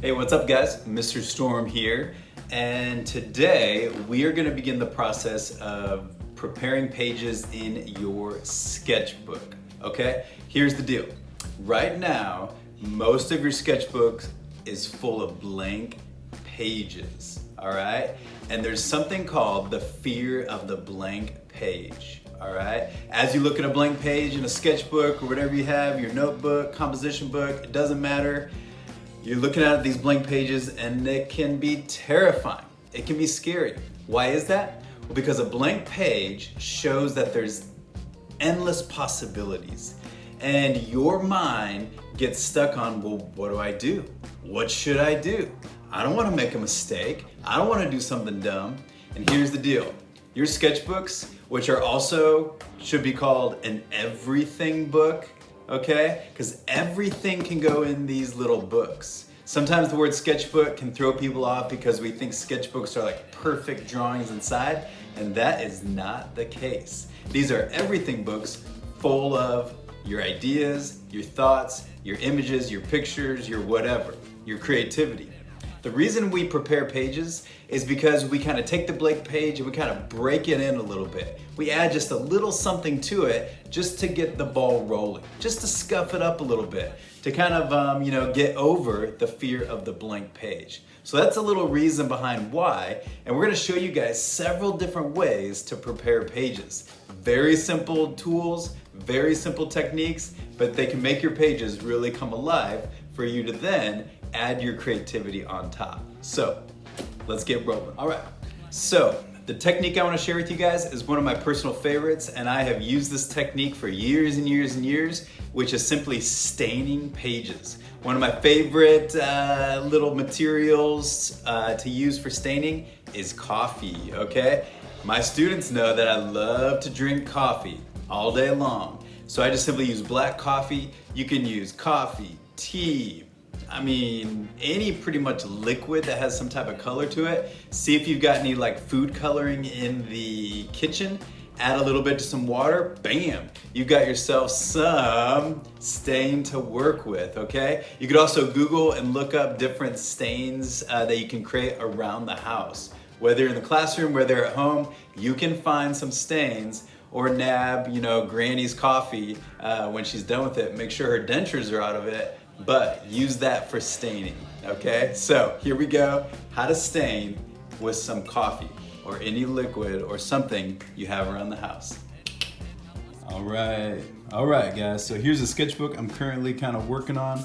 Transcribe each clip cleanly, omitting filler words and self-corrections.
Hey, what's up guys? Mr. Storm here, and today we are going to begin the process of preparing pages in your sketchbook. Okay, here's the deal. Right now, most of your sketchbook is full of blank pages, all right? And there's something called the fear of the blank page, all right? As you look at a blank page in a sketchbook or whatever you have, your notebook, composition book, it doesn't matter. You're looking at these blank pages and it can be terrifying. It can be scary. Why is that? Well, because a blank page shows that there's endless possibilities and your mind gets stuck on, well, what do I do? What should I do? I don't want to make a mistake. I don't want to do something dumb. And here's the deal. Your sketchbooks, which are also should be called an everything book, okay? Because everything can go in these little books. Sometimes the word sketchbook can throw people off because we think sketchbooks are like perfect drawings inside, and that is not the case. These are everything books full of your ideas, your thoughts, your images, your pictures, your whatever, your creativity. The reason we prepare pages is because we kind of take the blank page and we kind of break it in a little bit. We add just a little something to it just to get the ball rolling, just to scuff it up a little bit, to kind of, get over the fear of the blank page. So that's a little reason behind why, and we're gonna show you guys several different ways to prepare pages. Very simple tools, very simple techniques, but they can make your pages really come alive for you to then add your creativity on top. So let's get rolling. All right, so the technique I want to share with you guys is one of my personal favorites, and I have used this technique for years and years and years, which is simply staining pages. One of my favorite little materials to use for staining is coffee, okay? My students know that I love to drink coffee all day long. So I just simply use black coffee. You can use coffee, tea, any pretty much liquid that has some type of color to it. See if you've got any like food coloring in the kitchen. Add a little bit to some water, bam, you got yourself some stain to work with, okay? You could also Google and look up different stains that you can create around the house. Whether in the classroom, whether at home, you can find some stains or nab, Granny's coffee when she's done with it. Make sure her dentures are out of it, but use that for staining, okay? So here we go, how to stain with some coffee or any liquid or something you have around the house. All right guys, so here's a sketchbook I'm currently kind of working on.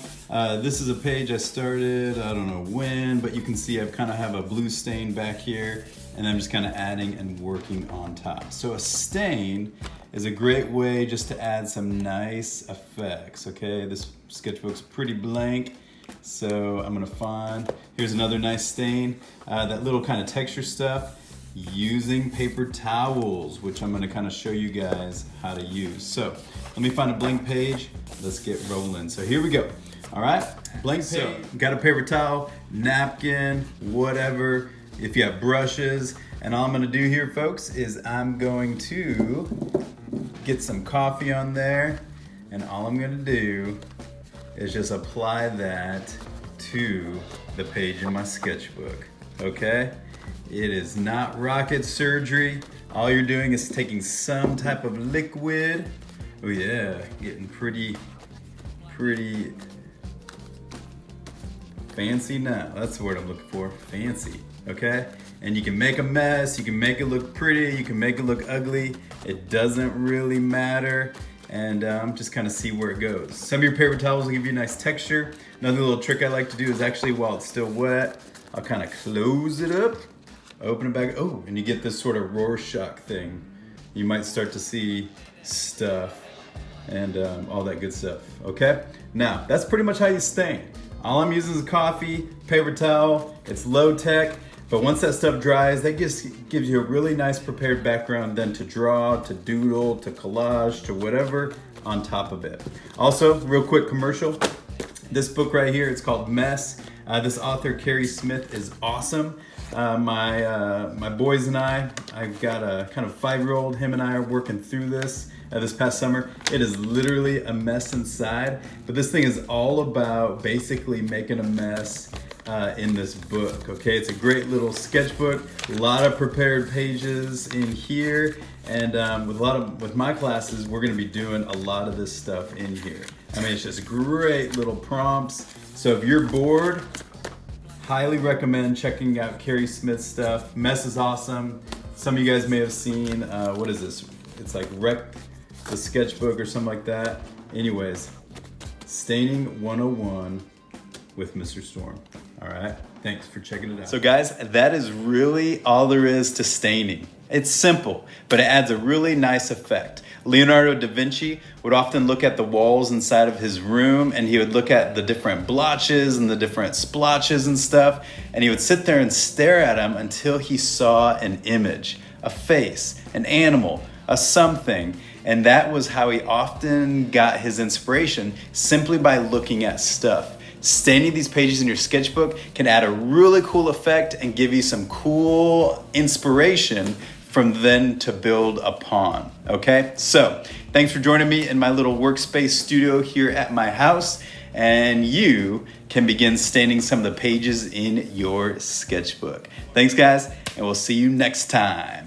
This is a page I started, I don't know when, but you can see I kind of have a blue stain back here, and I'm just kind of adding and working on top. So a stain is a great way just to add some nice effects, okay? This sketchbook's pretty blank, so I'm gonna find, here's another nice stain, that little kind of texture stuff, using paper towels, which I'm gonna kind of show you guys how to use. So let me find a blank page, let's get rolling. So here we go, all right? Blank page, so, got a paper towel, napkin, whatever, if you have brushes, and all I'm gonna do here, folks, is I'm going to get some coffee on there, and all I'm gonna do is just apply that to the page in my sketchbook, okay? It is not rocket surgery. All you're doing is taking some type of liquid. Oh yeah, getting pretty fancy now. That's the word I'm looking for, fancy, okay? And you can make a mess, you can make it look pretty, you can make it look ugly. It doesn't really matter. And just kind of see where it goes. Some of your paper towels will give you a nice texture. Another little trick I like to do is actually, while it's still wet, I'll kind of close it up, open it back, oh, and you get this sort of Rorschach thing. You might start to see stuff and all that good stuff, okay? Now, that's pretty much how you stain. All I'm using is coffee, paper towel, it's low tech, but once that stuff dries, that just gives you a really nice prepared background then to draw, to doodle, to collage, to whatever on top of it. Also, real quick commercial, this book right here, it's called Mess. This author, Carrie Smith, is awesome. My boys and I've got a kind of 5-year-old, him and I are working through this past summer. It is literally a mess inside, but this thing is all about basically making a mess in this book, okay? It's a great little sketchbook, a lot of prepared pages in here, and with my classes, we're gonna be doing a lot of this stuff in here. I mean, it's just great little prompts. So if you're bored, highly recommend checking out Carrie Smith's stuff. Mess is awesome. Some of you guys may have seen, what is this? It's like Wreck the Sketchbook or something like that. Anyways, Staining 101 with Mr. Storm. All right, thanks for checking it out. So guys, that is really all there is to staining. It's simple, but it adds a really nice effect. Leonardo da Vinci would often look at the walls inside of his room, and he would look at the different blotches and the different splotches and stuff, and he would sit there and stare at them until he saw an image, a face, an animal, a something. And that was how he often got his inspiration, simply by looking at stuff. Staining these pages in your sketchbook can add a really cool effect and give you some cool inspiration from then to build upon, okay? So, thanks for joining me in my little workspace studio here at my house, and you can begin staining some of the pages in your sketchbook. Thanks guys, and we'll see you next time.